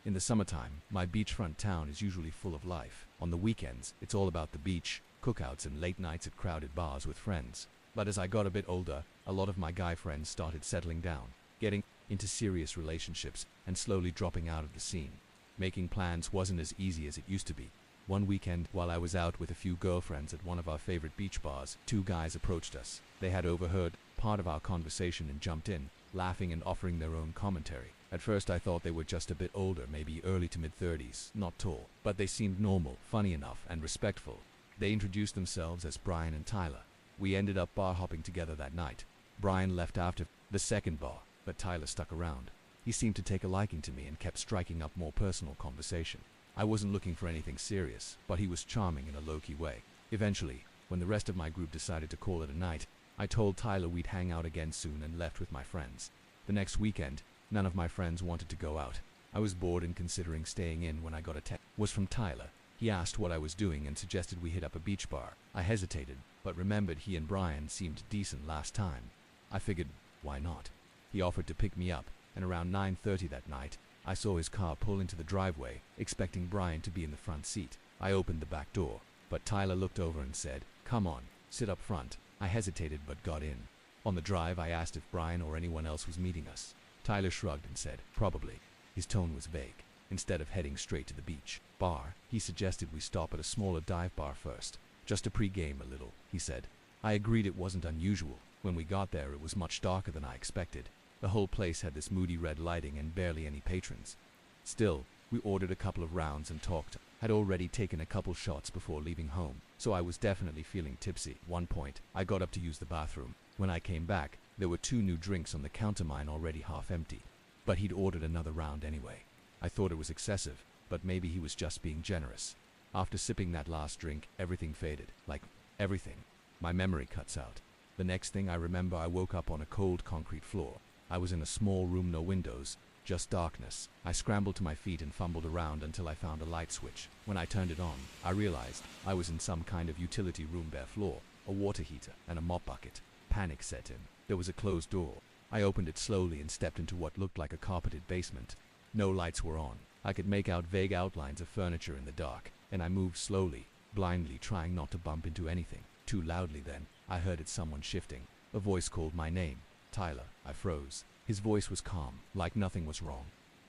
In the summertime, my beachfront town is usually full of life. On the weekends, it's all about the beach, cookouts and late nights at crowded bars with friends. But as I got a bit older, a lot of my guy friends started settling down, getting into serious relationships, and slowly dropping out of the scene. Making plans wasn't as easy as it used to be. One weekend, while I was out with a few girlfriends at one of our favorite beach bars, two guys approached us. They had overheard part of our conversation and jumped in, laughing and offering their own commentary. At first I thought they were just a bit older, maybe early to mid-30s, not tall, but they seemed normal, funny enough, and respectful. They introduced themselves as Brian and Tyler. We ended up bar hopping together that night. Brian left after the second bar, but Tyler stuck around. He seemed to take a liking to me and kept striking up more personal conversation. I wasn't looking for anything serious, but he was charming in a low-key way. Eventually, when the rest of my group decided to call it a night, I told Tyler we'd hang out again soon and left with my friends. The next weekend, none of my friends wanted to go out. I was bored and considering staying in when I got a text. It was from Tyler. He asked what I was doing and suggested we hit up a beach bar. I hesitated, but remembered he and Brian seemed decent last time. I figured, why not? He offered to pick me up, and around 9:30 that night, I saw his car pull into the driveway, expecting Brian to be in the front seat. I opened the back door, but Tyler looked over and said, "Come on, sit up front." I hesitated but got in. On the drive, I asked if Brian or anyone else was meeting us. Tyler shrugged and said, "Probably." His tone was vague. Instead of heading straight to the beach bar, he suggested we stop at a smaller dive bar first, just to pre-game a little, he said. I agreed it wasn't unusual. When we got there, it was much darker than I expected. The whole place had this moody red lighting and barely any patrons. Still, we ordered a couple of rounds and talked. Had already taken a couple shots before leaving home, so I was definitely feeling tipsy. At one point, I got up to use the bathroom. When I came back, there were 2 new drinks on the counter, mine already half empty. But he'd ordered another round anyway. I thought it was excessive, but maybe he was just being generous. After sipping that last drink, everything faded. Like, everything. My memory cuts out. The next thing I remember, I woke up on a cold concrete floor. I was in a small room, no windows, just darkness. I scrambled to my feet and fumbled around until I found a light switch. When I turned it on, I realized I was in some kind of utility room, bare floor, a water heater, and a mop bucket. Panic set in. There was a closed door. I opened it slowly and stepped into what looked like a carpeted basement. No lights were on. I could make out vague outlines of furniture in the dark, and I moved slowly, blindly trying not to bump into anything. Too loudly then, I heard it, someone shifting. A voice called my name. Tyler. I froze. His voice was calm, like nothing was wrong.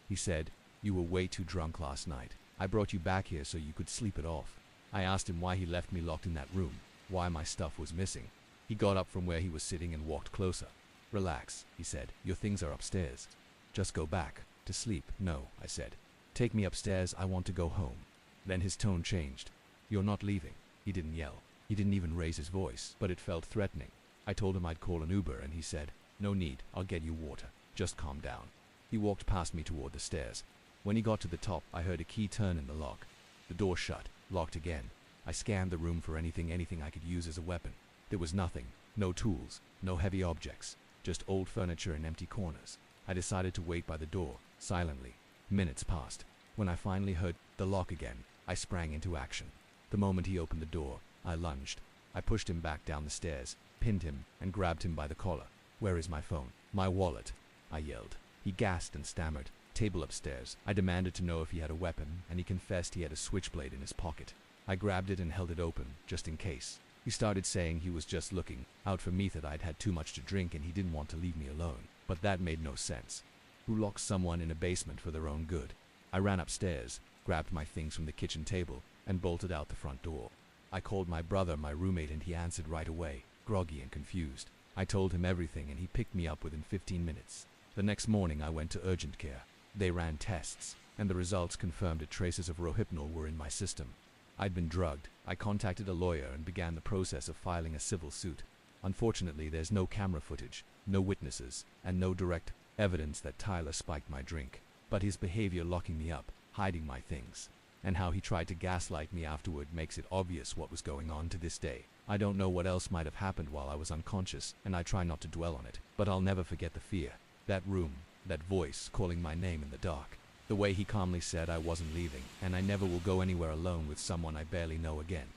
He said, "You were way too drunk last night. I brought you back here so you could sleep it off." I asked him why he left me locked in that room, why my stuff was missing. He got up from where he was sitting and walked closer. "Relax," he said. "Your things are upstairs. Just go back to sleep." "No," I said. "Take me upstairs. I want to go home." Then his tone changed. "You're not leaving." He didn't yell. He didn't even raise his voice, but it felt threatening. I told him I'd call an Uber, and he said, "No need, I'll get you water. Just calm down." He walked past me toward the stairs. When he got to the top, I heard a key turn in the lock. The door shut, locked again. I scanned the room for anything I could use as a weapon. There was nothing. No tools, no heavy objects, just old furniture and empty corners. I decided to wait by the door, silently. Minutes passed. When I finally heard the lock again, I sprang into action. The moment he opened the door, I lunged. I pushed him back down the stairs, pinned him, and grabbed him by the collar. "Where is my phone?" "My wallet," I yelled. He gasped and stammered. "Table upstairs." I demanded to know if he had a weapon, and he confessed he had a switchblade in his pocket. I grabbed it and held it open, just in case. He started saying he was just looking out for me, that I'd had too much to drink and he didn't want to leave me alone. But that made no sense. Who locks someone in a basement for their own good? I ran upstairs, grabbed my things from the kitchen table, and bolted out the front door. I called my brother, my roommate, and he answered right away, groggy and confused. I told him everything and he picked me up within 15 minutes. The next morning I went to urgent care. They ran tests, and the results confirmed that traces of rohypnol were in my system. I'd been drugged. I contacted a lawyer and began the process of filing a civil suit. Unfortunately, there's no camera footage, no witnesses, and no direct evidence that Tyler spiked my drink. But his behavior, locking me up, hiding my things, and how he tried to gaslight me afterward makes it obvious what was going on to this day. I don't know what else might have happened while I was unconscious, and I try not to dwell on it, but I'll never forget the fear. That room, that voice calling my name in the dark. The way he calmly said I wasn't leaving, and I never will go anywhere alone with someone I barely know again.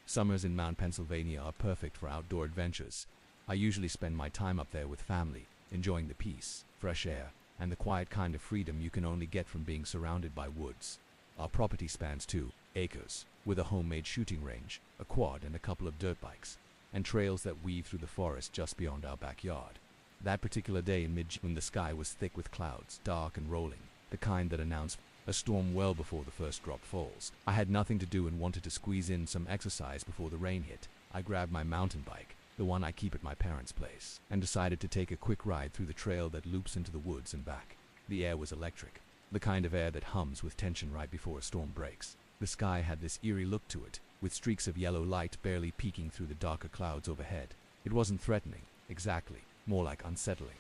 Summers in Mount Pennsylvania are perfect for outdoor adventures. I usually spend my time up there with family, enjoying the peace, fresh air, and the quiet kind of freedom you can only get from being surrounded by woods. Our property spans 2 acres, with a homemade shooting range, a quad and a couple of dirt bikes, and trails that weave through the forest just beyond our backyard. That particular day in mid-June, the sky was thick with clouds, dark and rolling, the kind that announce a storm well before the first drop falls. I had nothing to do and wanted to squeeze in some exercise before the rain hit. I grabbed my mountain bike, the one I keep at my parents' place, and decided to take a quick ride through the trail that loops into the woods and back. The air was electric, the kind of air that hums with tension right before a storm breaks. The sky had this eerie look to it, with streaks of yellow light barely peeking through the darker clouds overhead. It wasn't threatening, exactly, more like unsettling.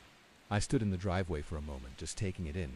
I stood in the driveway for a moment, just taking it in.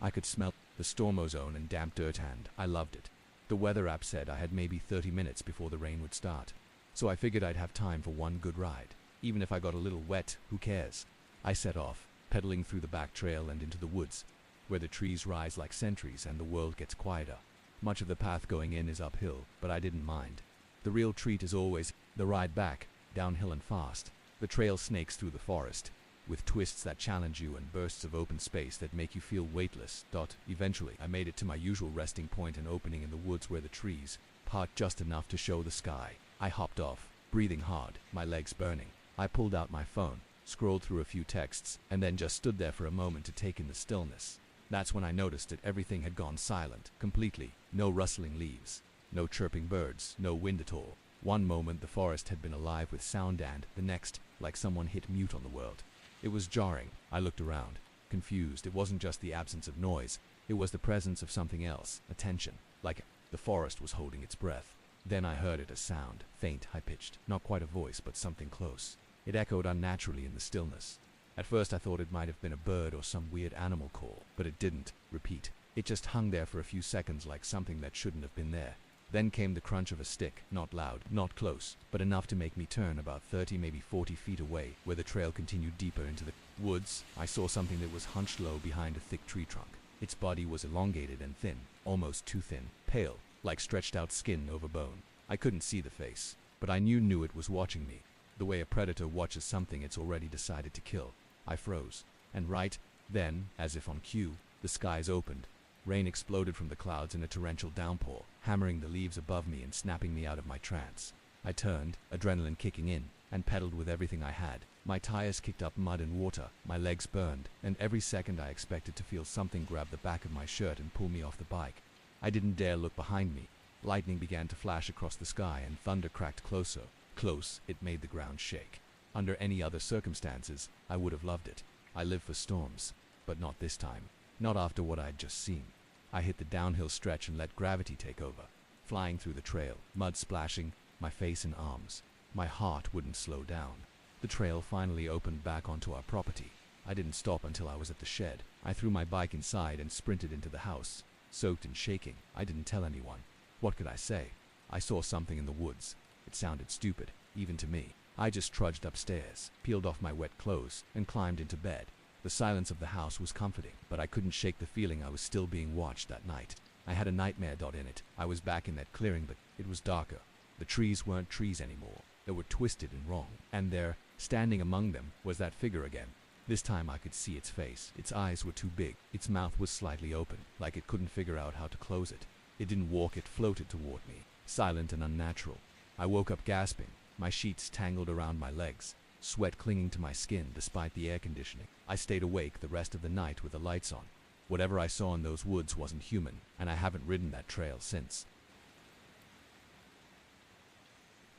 I could smell the storm ozone and damp dirt, and I loved it. The weather app said I had maybe 30 minutes before the rain would start, so I figured I'd have time for one good ride. Even if I got a little wet, who cares? I set off, pedaling through the back trail and into the woods, where the trees rise like sentries and the world gets quieter. Much of the path going in is uphill, but I didn't mind. The real treat is always the ride back, downhill and fast. The trail snakes through the forest, with twists that challenge you and bursts of open space that make you feel weightless. Eventually, I made it to my usual resting point, an opening in the woods where the trees parked just enough to show the sky. I hopped off, breathing hard, my legs burning. I pulled out my phone, scrolled through a few texts, and then just stood there for a moment to take in the stillness. That's when I noticed that everything had gone silent, completely. No rustling leaves, no chirping birds, no wind at all. One moment the forest had been alive with sound, and the next, like someone hit mute on the world. It was jarring. I looked around, confused. It wasn't just the absence of noise, it was the presence of something else, a tension, like the forest was holding its breath. Then I heard it, a sound, faint, high-pitched, not quite a voice, but something close. It echoed unnaturally in the stillness. At first I thought it might have been a bird or some weird animal call, but it didn't repeat. It just hung there for a few seconds like something that shouldn't have been there. Then came the crunch of a stick, not loud, not close, but enough to make me turn about 30, maybe 40 feet away, where the trail continued deeper into the woods. I saw something that was hunched low behind a thick tree trunk. Its body was elongated and thin, almost too thin, pale, like stretched out skin over bone. I couldn't see the face, but I knew it was watching me, the way a predator watches something it's already decided to kill. I froze, and right then, as if on cue, the skies opened. Rain exploded from the clouds in a torrential downpour, hammering the leaves above me and snapping me out of my trance. I turned, adrenaline kicking in, and pedaled with everything I had. My tires kicked up mud and water, my legs burned, and every second I expected to feel something grab the back of my shirt and pull me off the bike. I didn't dare look behind me. Lightning began to flash across the sky and thunder cracked closer. Close, it made the ground shake. Under any other circumstances, I would have loved it. I live for storms, but not this time. Not after what I'd just seen. I hit the downhill stretch and let gravity take over. Flying through the trail, mud splashing, my face and arms. My heart wouldn't slow down. The trail finally opened back onto our property. I didn't stop until I was at the shed. I threw my bike inside and sprinted into the house. Soaked and shaking, I didn't tell anyone. What could I say? I saw something in the woods. It sounded stupid, even to me. I just trudged upstairs, peeled off my wet clothes, and climbed into bed. The silence of the house was comforting, but I couldn't shake the feeling I was still being watched that night. I had a nightmare in it. I was back in that clearing, but it was darker. The trees weren't trees anymore. They were twisted and wrong. And there, standing among them, was that figure again. This time I could see its face. Its eyes were too big. Its mouth was slightly open, like it couldn't figure out how to close it. It didn't walk, it floated toward me, silent and unnatural. I woke up gasping, my sheets tangled around my legs, sweat clinging to my skin despite the air conditioning. I stayed awake the rest of the night with the lights on. Whatever I saw in those woods wasn't human, and I haven't ridden that trail since.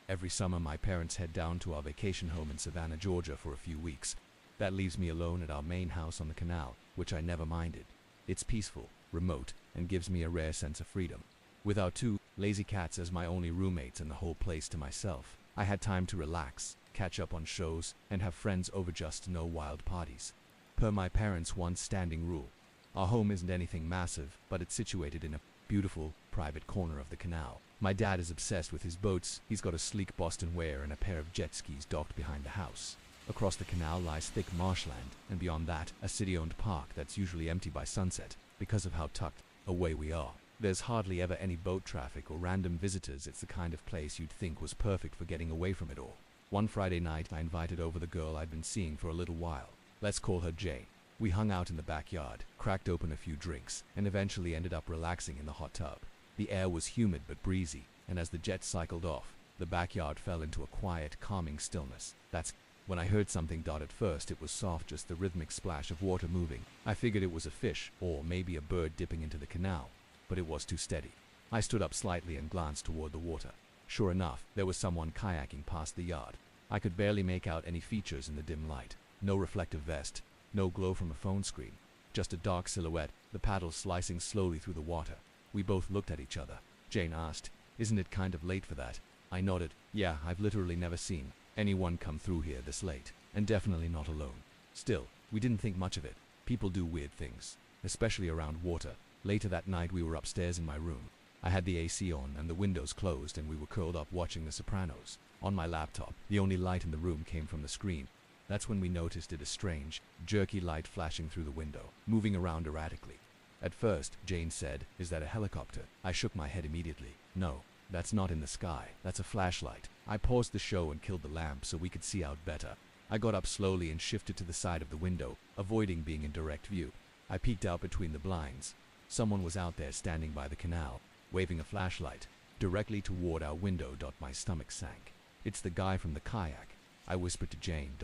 Every summer my parents head down to our vacation home in Savannah, Georgia for a few weeks. That leaves me alone at our main house on the canal, which I never minded. It's peaceful, remote, and gives me a rare sense of freedom. With our two lazy cats as my only roommates and the whole place to myself, I had time to relax, catch up on shows, and have friends over, just no wild parties. Per my parents' once standing rule, our home isn't anything massive, but it's situated in a beautiful, private corner of the canal. My dad is obsessed with his boats. He's got a sleek Boston Whale and a pair of jet skis docked behind the house. Across the canal lies thick marshland, and beyond that, a city-owned park that's usually empty by sunset, because of how tucked away we are. There's hardly ever any boat traffic or random visitors. It's the kind of place you'd think was perfect for getting away from it all. One Friday night, I invited over the girl I'd been seeing for a little while. Let's call her Jane. We hung out in the backyard, cracked open a few drinks, and eventually ended up relaxing in the hot tub. The air was humid but breezy, and as the jet cycled off, the backyard fell into a quiet, calming stillness. That's when I heard something. At first it was soft, just the rhythmic splash of water moving. I figured it was a fish, or maybe a bird dipping into the canal, but it was too steady. I stood up slightly and glanced toward the water. Sure enough, there was someone kayaking past the yard. I could barely make out any features in the dim light. No reflective vest, no glow from a phone screen, just a dark silhouette, the paddles slicing slowly through the water. We both looked at each other. Jane asked, "Isn't it kind of late for that?" I nodded. "Yeah, I've literally never seen anyone come through here this late, and definitely not alone." Still, we didn't think much of it. People do weird things, especially around water. Later that night we were upstairs in my room. I had the AC on and the windows closed, and we were curled up watching The Sopranos. On my laptop, the only light in the room came from the screen. That's when we noticed it, a strange, jerky light flashing through the window, moving around erratically. At first, Jane said, "Is that a helicopter?" I shook my head immediately. "No, that's not in the sky. That's a flashlight." I paused the show and killed the lamp so we could see out better. I got up slowly and shifted to the side of the window, avoiding being in direct view. I peeked out between the blinds. Someone was out there standing by the canal, waving a flashlight directly toward our window. My stomach sank. "It's the guy from the kayak," I whispered to Jane.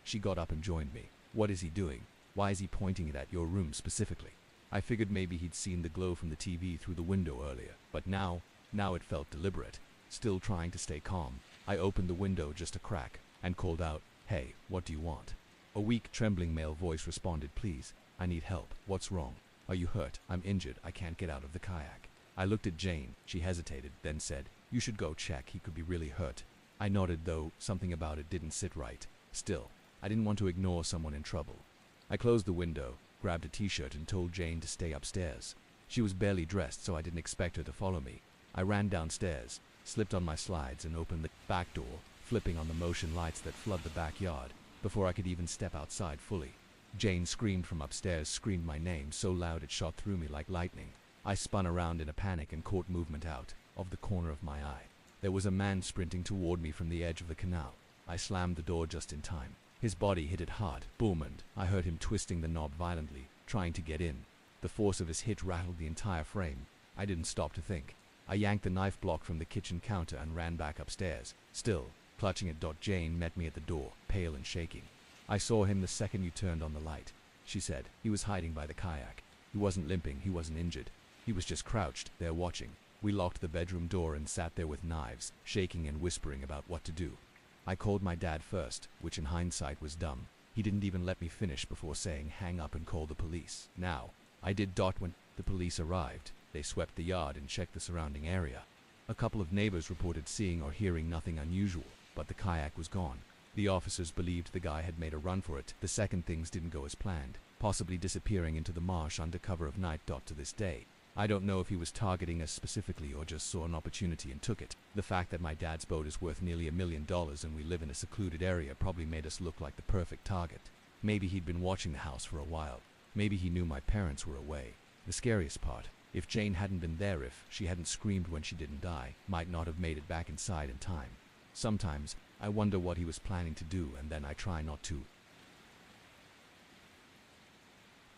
She got up and joined me. "What is he doing? Why is he pointing it at your room specifically?" I figured maybe he'd seen the glow from the TV through the window earlier, but now it felt deliberate. Still trying to stay calm, I opened the window just a crack and called out, "Hey, what do you want?" A weak, trembling male voice responded, "Please, I need help." "What's wrong? Are you hurt?" "I'm injured. I can't get out of the kayak." I looked at Jane. She hesitated, then said, "You should go check. He could be really hurt." I nodded, though something about it didn't sit right. Still, I didn't want to ignore someone in trouble. I closed the window, grabbed a t-shirt, and told Jane to stay upstairs. She was barely dressed, so I didn't expect her to follow me. I ran downstairs, slipped on my slides, and opened the back door, flipping on the motion lights that flood the backyard before I could even step outside fully. Jane screamed from upstairs, screamed my name so loud it shot through me like lightning. I spun around in a panic and caught movement out of the corner of my eye. There was a man sprinting toward me from the edge of the canal. I slammed the door just in time. His body hit it hard, boom, and I heard him twisting the knob violently, trying to get in. The force of his hit rattled the entire frame. I didn't stop to think. I yanked the knife block from the kitchen counter and ran back upstairs, still clutching it. Jane met me at the door, pale and shaking. "I saw him the second you turned on the light," she said. "He was hiding by the kayak. He wasn't limping, he wasn't injured. He was just crouched there watching." We locked the bedroom door and sat there with knives, shaking and whispering about what to do. I called my dad first, which in hindsight was dumb. He didn't even let me finish before saying, "Hang up and call the police." Now, I did. When the police arrived, they swept the yard and checked the surrounding area. A couple of neighbors reported seeing or hearing nothing unusual, but the kayak was gone. The officers believed the guy had made a run for it. The second, things didn't go as planned, possibly disappearing into the marsh under cover of night. To this day, I don't know if he was targeting us specifically or just saw an opportunity and took it. The fact that my dad's boat is worth nearly $1 million and we live in a secluded area probably made us look like the perfect target. Maybe he'd been watching the house for a while. Maybe he knew my parents were away. The scariest part, if Jane hadn't been there, if she hadn't screamed when she didn't die, might not have made it back inside in time. Sometimes, I wonder what he was planning to do, and then I try not to.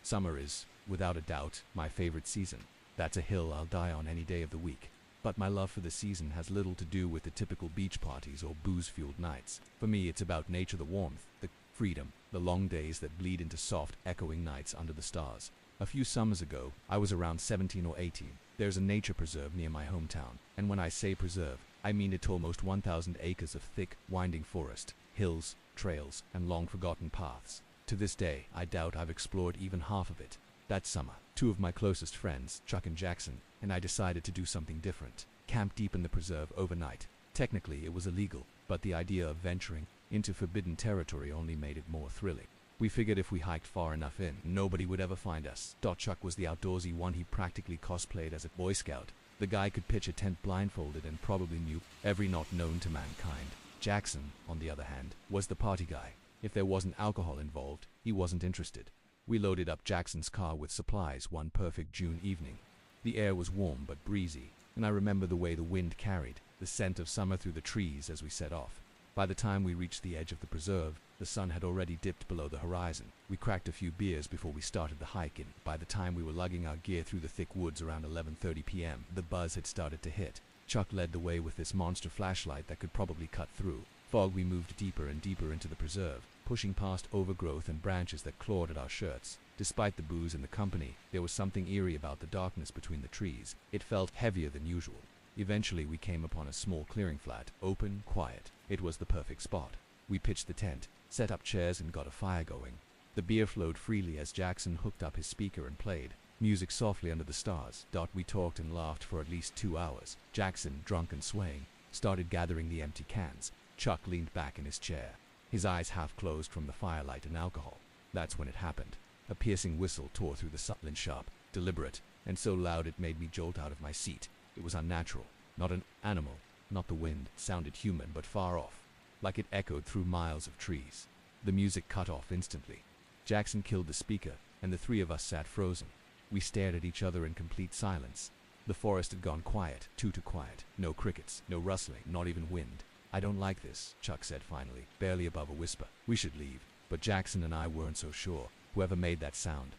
Summer is, without a doubt, my favorite season. That's a hill I'll die on any day of the week. But my love for the season has little to do with the typical beach parties or booze-fueled nights. For me, it's about nature, the warmth, the freedom, the long days that bleed into soft, echoing nights under the stars. A few summers ago, I was around 17 or 18. There's a nature preserve near my hometown, and when I say preserve, I mean it's almost 1,000 acres of thick, winding forest, hills, trails, and long-forgotten paths. To this day, I doubt I've explored even half of it. That summer, two of my closest friends, Chuck and Jackson, and I decided to do something different. Camp deep in the preserve overnight. Technically, it was illegal, but the idea of venturing into forbidden territory only made it more thrilling. We figured if we hiked far enough in, nobody would ever find us. Chuck was the outdoorsy one. He practically cosplayed as a Boy Scout. The guy could pitch a tent blindfolded and probably knew every knot known to mankind. Jackson, on the other hand, was the party guy. If there wasn't alcohol involved, he wasn't interested. We loaded up Jackson's car with supplies one perfect June evening. The air was warm but breezy, and I remember the way the wind carried the scent of summer through the trees as we set off. By the time we reached the edge of the preserve, The sun had already dipped below the horizon. We cracked a few beers before we started the hike, and by the time we were lugging our gear through the thick woods around 11:30 p.m., the buzz had started to hit. Chuck led the way with this monster flashlight that could probably cut through fog. We moved deeper and deeper into the preserve, pushing past overgrowth and branches that clawed at our shirts. Despite the booze and the company, there was something eerie about the darkness between the trees. It felt heavier than usual. Eventually, we came upon a small clearing flat, open, quiet. It was the perfect spot. We pitched the tent, set up chairs, and got a fire going. The beer flowed freely as Jackson hooked up his speaker and played music softly under the stars. We talked and laughed for at least 2 hours. Jackson, drunk and swaying, started gathering the empty cans. Chuck leaned back in his chair, his eyes half closed from the firelight and alcohol. That's when it happened. A piercing whistle tore through the silence, sharp, deliberate, and so loud it made me jolt out of my seat. It was unnatural. Not an animal, not the wind. It sounded human but far off, like it echoed through miles of trees. The music cut off instantly. Jackson killed the speaker, and the three of us sat frozen. We stared at each other in complete silence. The forest had gone quiet, too quiet. No crickets, no rustling, not even wind. "I don't like this," Chuck said finally, barely above a whisper. "We should leave." But Jackson and I weren't so sure. Whoever made that sound,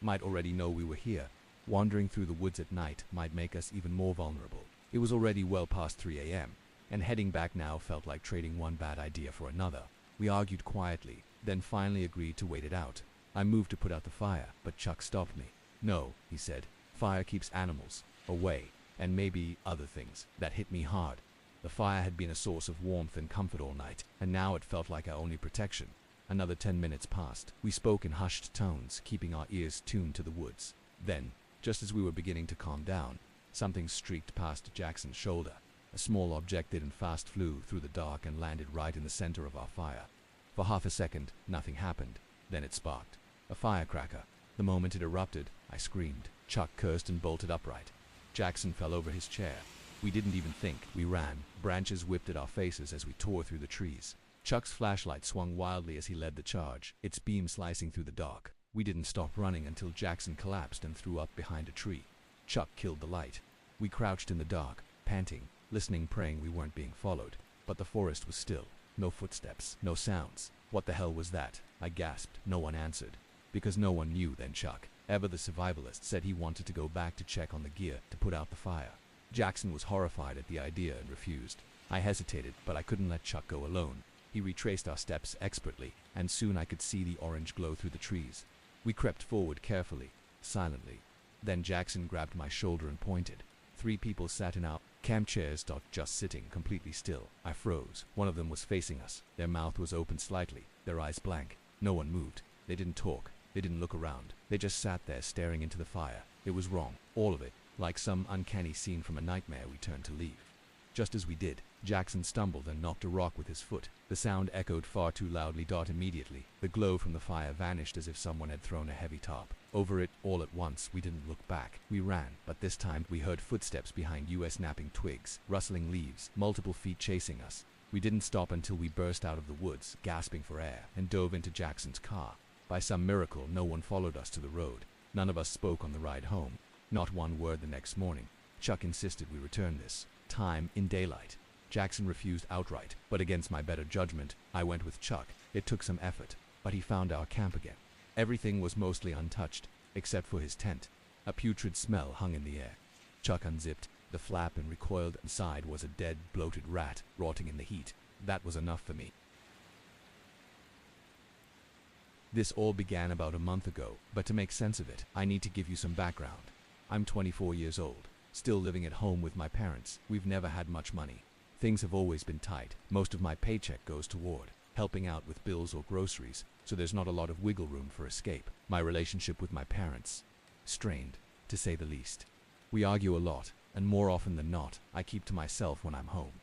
might already know we were here. Wandering through the woods at night might make us even more vulnerable. It was already well past 3 a.m., and heading back now felt like trading one bad idea for another. We argued quietly, then finally agreed to wait it out. I moved to put out the fire, but Chuck stopped me. "No," he said. "Fire keeps animals away, and maybe other things." That hit me hard. The fire had been a source of warmth and comfort all night, and now it felt like our only protection. Another 10 minutes passed. We spoke in hushed tones, keeping our ears tuned to the woods. Then, just as we were beginning to calm down, something streaked past Jackson's shoulder. A small object did and fast flew through the dark and landed right in the center of our fire. For half a second, nothing happened. Then it sparked. A firecracker. The moment it erupted, I screamed. Chuck cursed and bolted upright. Jackson fell over his chair. We didn't even think. We ran. Branches whipped at our faces as we tore through the trees. Chuck's flashlight swung wildly as he led the charge, its beam slicing through the dark. We didn't stop running until Jackson collapsed and threw up behind a tree. Chuck killed the light. We crouched in the dark, panting, listening, praying we weren't being followed. But the forest was still. No footsteps, no sounds. What the hell was that? I gasped. No one answered. Because no one knew then. Chuck, ever the survivalist, said he wanted to go back to check on the gear to put out the fire. Jackson was horrified at the idea and refused. I hesitated, but I couldn't let Chuck go alone. He retraced our steps expertly, and soon I could see the orange glow through the trees. We crept forward carefully, silently. Then Jackson grabbed my shoulder and pointed. 3 people sat in our camp chairs, just sitting, completely still. I froze. One of them was facing us. Their mouth was open slightly, their eyes blank. No one moved. They didn't talk. They didn't look around. They just sat there staring into the fire. It was wrong. All of it. Like some uncanny scene from a nightmare. We turned to leave. Just as we did, Jackson stumbled and knocked a rock with his foot. The sound echoed far too loudly. Immediately, the glow from the fire vanished as if someone had thrown a heavy tarp over it. All at once, we didn't look back. We ran, but this time we heard footsteps behind us, snapping twigs, rustling leaves, multiple feet chasing us. We didn't stop until we burst out of the woods, gasping for air, and dove into Jackson's car. By some miracle, no one followed us to the road. None of us spoke on the ride home. Not one word the next morning. Chuck insisted we return this time in daylight. Jackson refused outright, but against my better judgment, I went with Chuck. It took some effort, but he found our camp again. Everything was mostly untouched, except for his tent. A putrid smell hung in the air. Chuck unzipped the flap and recoiled. Inside was a dead, bloated rat, rotting in the heat. That was enough for me. This all began about a month ago, but to make sense of it, I need to give you some background. I'm 24 years old, still living at home with my parents. We've never had much money. Things have always been tight. Most of my paycheck goes toward helping out with bills or groceries, so there's not a lot of wiggle room for escape. My relationship with my parents, strained, to say the least. We argue a lot, and more often than not, I keep to myself when I'm home.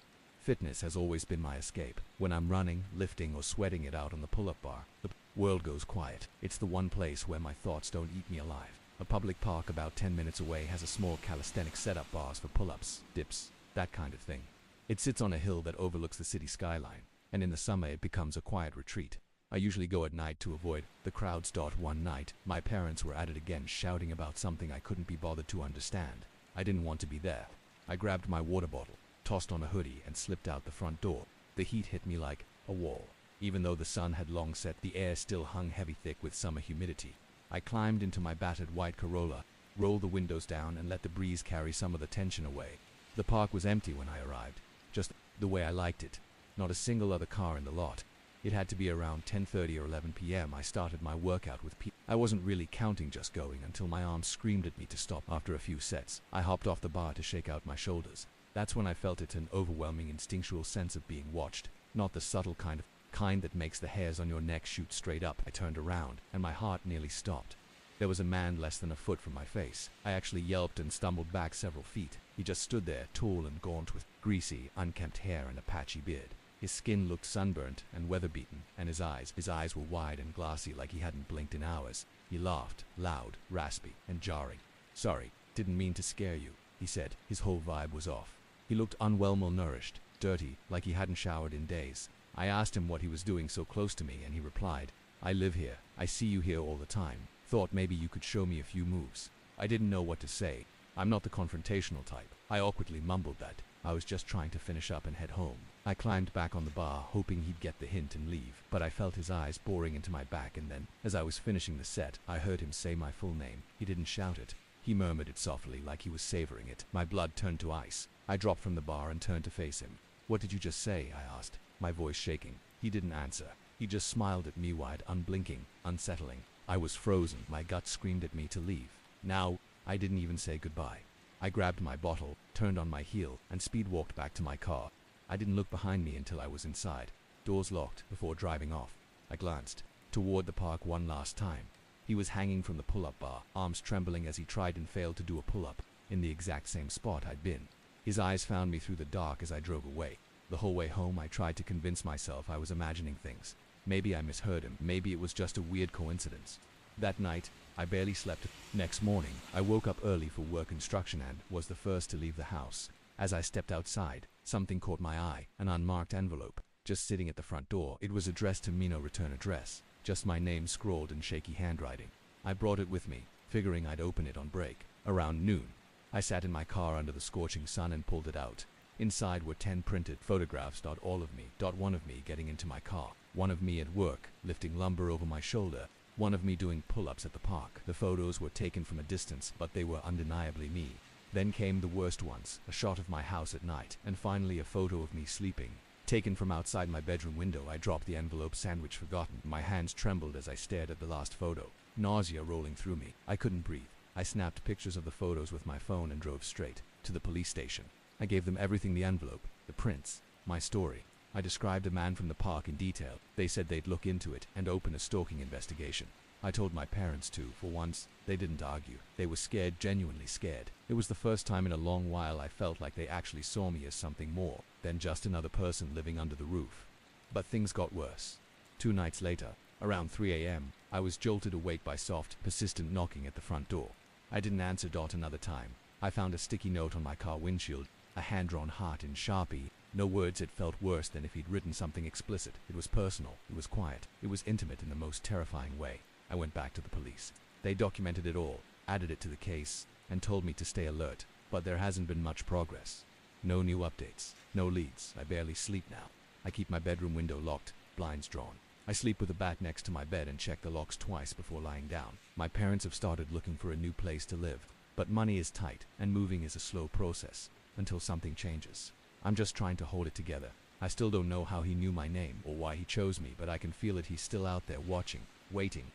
Fitness has always been my escape. When I'm running, lifting, or sweating it out on the pull-up bar, the world goes quiet. It's the one place where my thoughts don't eat me alive. A public park about 10 minutes away has a small calisthenic setup, bars for pull-ups, dips, that kind of thing. It sits on a hill that overlooks the city skyline, and in the summer it becomes a quiet retreat. I usually go at night to avoid the crowds. One night, my parents were at it again, shouting about something I couldn't be bothered to understand. I didn't want to be there. I grabbed my water bottle, tossed on a hoodie, and slipped out the front door. The heat hit me like a wall. Even though the sun had long set, the air still hung heavy thick with summer humidity. I climbed into my battered white Corolla, rolled the windows down and let the breeze carry some of the tension away. The park was empty when I arrived, just the way I liked it. Not a single other car in the lot. It had to be around 10:30 or 11 p.m. I started my workout with I wasn't really counting just going until my arm screamed at me to stop. After a few sets, I hopped off the bar to shake out my shoulders. That's when I felt it, an overwhelming instinctual sense of being watched. Not the subtle kind that makes the hairs on your neck shoot straight up. I turned around, and my heart nearly stopped. There was a man less than a foot from my face. I actually yelped and stumbled back several feet. He just stood there, tall and gaunt with greasy, unkempt hair and a patchy beard. His skin looked sunburnt and weather-beaten, and his eyes were wide and glassy like he hadn't blinked in hours. He laughed, loud, raspy, and jarring. "Sorry, didn't mean to scare you," he said. His whole vibe was off. He looked unwell, malnourished, dirty, like he hadn't showered in days. I asked him what he was doing so close to me, and he replied, "I live here. I see you here all the time. Thought maybe you could show me a few moves." I didn't know what to say. I'm not the confrontational type. I awkwardly mumbled that I was just trying to finish up and head home. I climbed back on the bar, hoping he'd get the hint and leave, but I felt his eyes boring into my back, and then, as I was finishing the set, I heard him say my full name. He didn't shout it. He murmured it softly, like he was savoring it. My blood turned to ice. I dropped from the bar and turned to face him. "What did you just say?" I asked, my voice shaking. He didn't answer. He just smiled at me wide, unblinking, unsettling. I was frozen. My gut screamed at me to leave. Now, I didn't even say goodbye. I grabbed my bottle, turned on my heel, and speed-walked back to my car. I didn't look behind me until I was inside. Doors locked before driving off. I glanced toward the park one last time. He was hanging from the pull-up bar, arms trembling as he tried and failed to do a pull-up, in the exact same spot I'd been. His eyes found me through the dark as I drove away. The whole way home, I tried to convince myself I was imagining things. Maybe I misheard him. Maybe it was just a weird coincidence. That night, I barely slept. Next morning, I woke up early for work instruction and was the first to leave the house. As I stepped outside, something caught my eye, an unmarked envelope, just sitting at the front door. It was addressed to me, no return address, just my name scrawled in shaky handwriting. I brought it with me, figuring I'd open it on break. Around noon, I sat in my car under the scorching sun and pulled it out. Inside were 10 printed photographs, all of me, one of me getting into my car, one of me at work, lifting lumber over my shoulder, one of me doing pull-ups at the park. The photos were taken from a distance, but they were undeniably me. Then came the worst ones, a shot of my house at night, and finally a photo of me sleeping. Taken from outside my bedroom window, I dropped the envelope, sandwich forgotten. My hands trembled as I stared at the last photo, nausea rolling through me. I couldn't breathe. I snapped pictures of the photos with my phone and drove straight to the police station. I gave them everything: the envelope, the prints, my story. I described a man from the park in detail. They said they'd look into it and open a stalking investigation. I told my parents too. For once, they didn't argue. They were scared, genuinely scared. It was the first time in a long while I felt like they actually saw me as something more than just another person living under the roof. But things got worse. 2 nights later, around 3 a.m., I was jolted awake by soft, persistent knocking at the front door. I didn't answer. Another time, I found a sticky note on my car windshield, a hand-drawn heart in Sharpie. No words. It felt worse than if he'd written something explicit. It was personal. It was quiet. It was intimate in the most terrifying way. I went back to the police. They documented it all, added it to the case, and told me to stay alert. But there hasn't been much progress. No new updates. No leads. I barely sleep now. I keep my bedroom window locked, blinds drawn. I sleep with a bat next to my bed and check the locks twice before lying down. My parents have started looking for a new place to live. But money is tight, and moving is a slow process, until something changes. I'm just trying to hold it together. I still don't know how he knew my name or why he chose me, but I can feel it. He's still out there watching, waiting.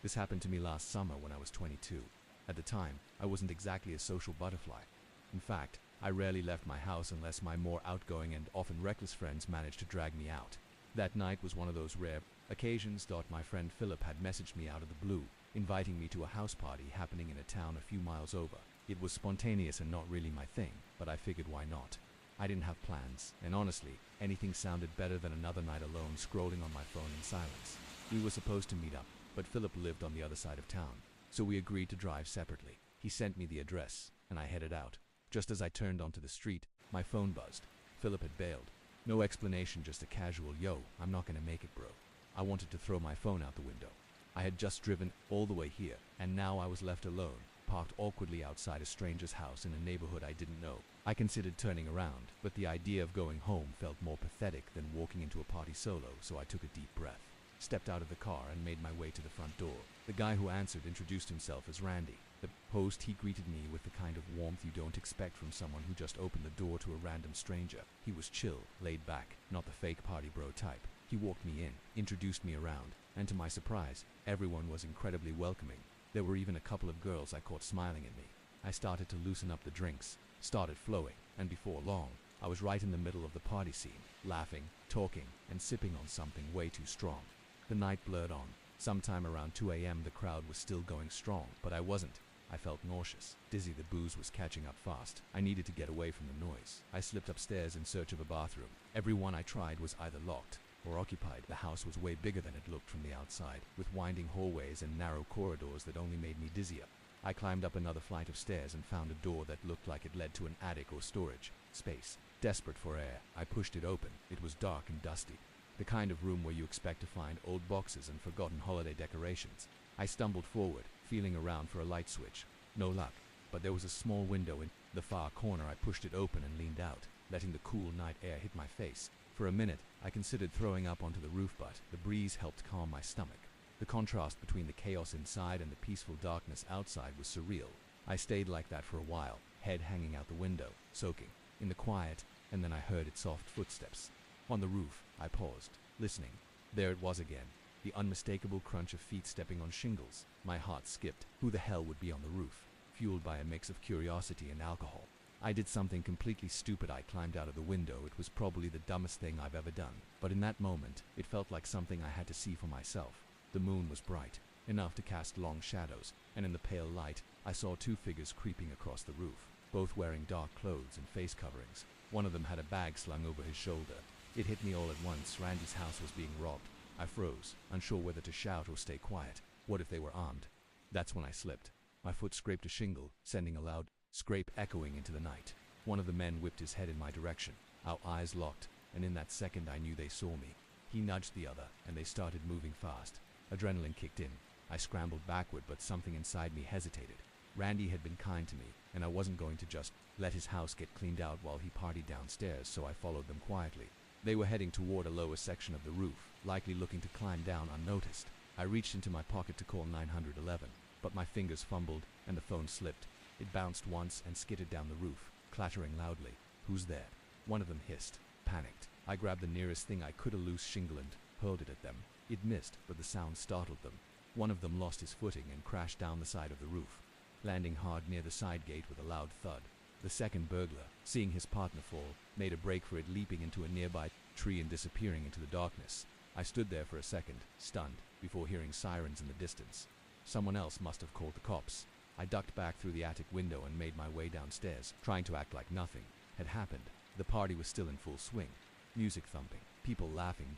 This happened to me last summer when I was 22. At the time, I wasn't exactly a social butterfly. In fact, I rarely left my house unless my more outgoing and often reckless friends managed to drag me out. That night was one of those rare occasions. My friend Philip had messaged me out of the blue, inviting me to a house party happening in a town a few miles over. It was spontaneous and not really my thing, but I figured why not. I didn't have plans, and honestly, anything sounded better than another night alone scrolling on my phone in silence. We were supposed to meet up, but Philip lived on the other side of town, so we agreed to drive separately. He sent me the address, and I headed out. Just as I turned onto the street, my phone buzzed. Philip had bailed. No explanation, just a casual, "Yo, I'm not gonna make it, bro." I wanted to throw my phone out the window. I had just driven all the way here, and now I was left alone, parked awkwardly outside a stranger's house in a neighborhood I didn't know. I considered turning around, but the idea of going home felt more pathetic than walking into a party solo, so I took a deep breath, stepped out of the car, and made my way to the front door. The guy who answered introduced himself as Randy. The host, he greeted me with the kind of warmth you don't expect from someone who just opened the door to a random stranger. He was chill, laid back, not the fake party bro type. He walked me in, introduced me around, and to my surprise, everyone was incredibly welcoming. There were even a couple of girls I caught smiling at me. I started to loosen up the drinks, started flowing, and before long, I was right in the middle of the party scene, laughing, talking, and sipping on something way too strong. The night blurred on. Sometime around 2 a.m. the crowd was still going strong, but I wasn't. I felt nauseous, dizzy. The booze was catching up fast. I needed to get away from the noise. I slipped upstairs in search of a bathroom. Every one I tried was either locked or occupied. The house was way bigger than it looked from the outside, with winding hallways and narrow corridors that only made me dizzier. I climbed up another flight of stairs and found a door that looked like it led to an attic or storage space. Desperate for air, I pushed it open. It was dark and dusty, the kind of room where you expect to find old boxes and forgotten holiday decorations. I stumbled forward, feeling around for a light switch. No luck, but there was a small window in the far corner. I pushed it open and leaned out, letting the cool night air hit my face. For a minute, I considered throwing up onto the roof, but the breeze helped calm my stomach. The contrast between the chaos inside and the peaceful darkness outside was surreal. I stayed like that for a while, head hanging out the window, soaking in the quiet, and then I heard its soft footsteps. On the roof, I paused, listening. There it was again, the unmistakable crunch of feet stepping on shingles. My heart skipped. Who the hell would be on the roof? Fueled by a mix of curiosity and alcohol, I did something completely stupid. I climbed out of the window. It was probably the dumbest thing I've ever done, but in that moment, it felt like something I had to see for myself. The moon was bright, enough to cast long shadows, and in the pale light, I saw two figures creeping across the roof, both wearing dark clothes and face coverings. One of them had a bag slung over his shoulder. It hit me all at once. Randy's house was being robbed. I froze, unsure whether to shout or stay quiet. What if they were armed? That's when I slipped. My foot scraped a shingle, sending a loud scrape echoing into the night. One of the men whipped his head in my direction. Our eyes locked, and in that second I knew they saw me. He nudged the other, and they started moving fast. Adrenaline kicked in. I scrambled backward, but something inside me hesitated. Randy had been kind to me, and I wasn't going to just let his house get cleaned out while he partied downstairs, so I followed them quietly. They were heading toward a lower section of the roof, likely looking to climb down unnoticed. I reached into my pocket to call 911, but my fingers fumbled and the phone slipped. It bounced once and skidded down the roof, clattering loudly. "Who's there?" One of them hissed. Panicked, I grabbed the nearest thing I could, a loose shingle, and hurled it at them. It missed, but the sound startled them. One of them lost his footing and crashed down the side of the roof, landing hard near the side gate with a loud thud. The second burglar, seeing his partner fall, made a break for it, leaping into a nearby tree and disappearing into the darkness. I stood there for a second, stunned, before hearing sirens in the distance. Someone else must have called the cops. I ducked back through the attic window and made my way downstairs, trying to act like nothing had happened. The party was still in full swing. Music thumping, people laughing.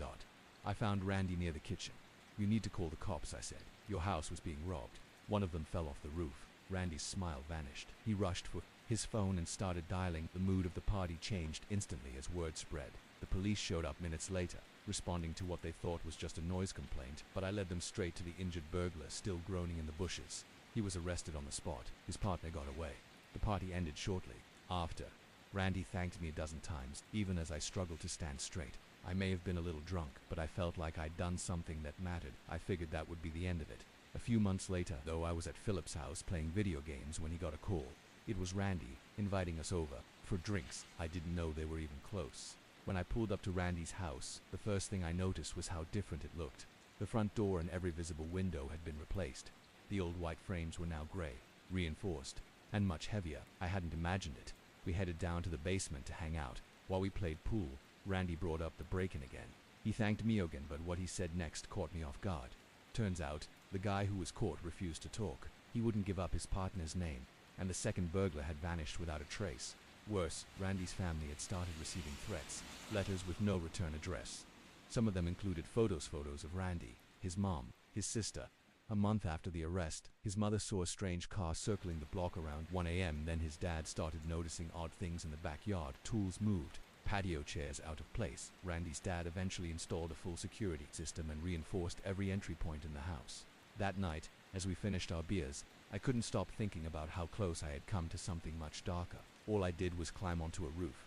I found Randy near the kitchen. "You need to call the cops," I said. "Your house was being robbed." One of them fell off the roof. Randy's smile vanished. He rushed for his phone and started dialing. The mood of the party changed instantly as word spread. The police showed up minutes later, responding to what they thought was just a noise complaint, but I led them straight to the injured burglar still groaning in the bushes. He was arrested on the spot. His partner got away. The party ended shortly after. Randy thanked me a dozen times, even as I struggled to stand straight. I may have been a little drunk, but I felt like I'd done something that mattered. I figured that would be the end of it. A few months later, though, I was at Philip's house playing video games when he got a call. It was Randy, inviting us over for drinks. I didn't know they were even close. When I pulled up to Randy's house, the first thing I noticed was how different it looked. The front door and every visible window had been replaced. The old white frames were now gray, reinforced, and much heavier. I hadn't imagined it. We headed down to the basement to hang out. While we played pool, Randy brought up the break-in again. He thanked me again, but what he said next caught me off guard. Turns out, the guy who was caught refused to talk. He wouldn't give up his partner's name, and the second burglar had vanished without a trace. Worse, Randy's family had started receiving threats, letters with no return address. Some of them included photos of Randy, his mom, his sister. A month after the arrest, his mother saw a strange car circling the block around 1 a.m. Then his dad started noticing odd things in the backyard. Tools moved, patio chairs out of place. Randy's dad eventually installed a full security system and reinforced every entry point in the house. That night, as we finished our beers, I couldn't stop thinking about how close I had come to something much darker. All I did was climb onto a roof.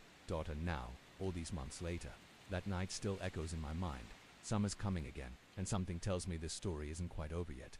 And now, all these months later, that night still echoes in my mind. Summer's coming again, and something tells me this story isn't quite over yet.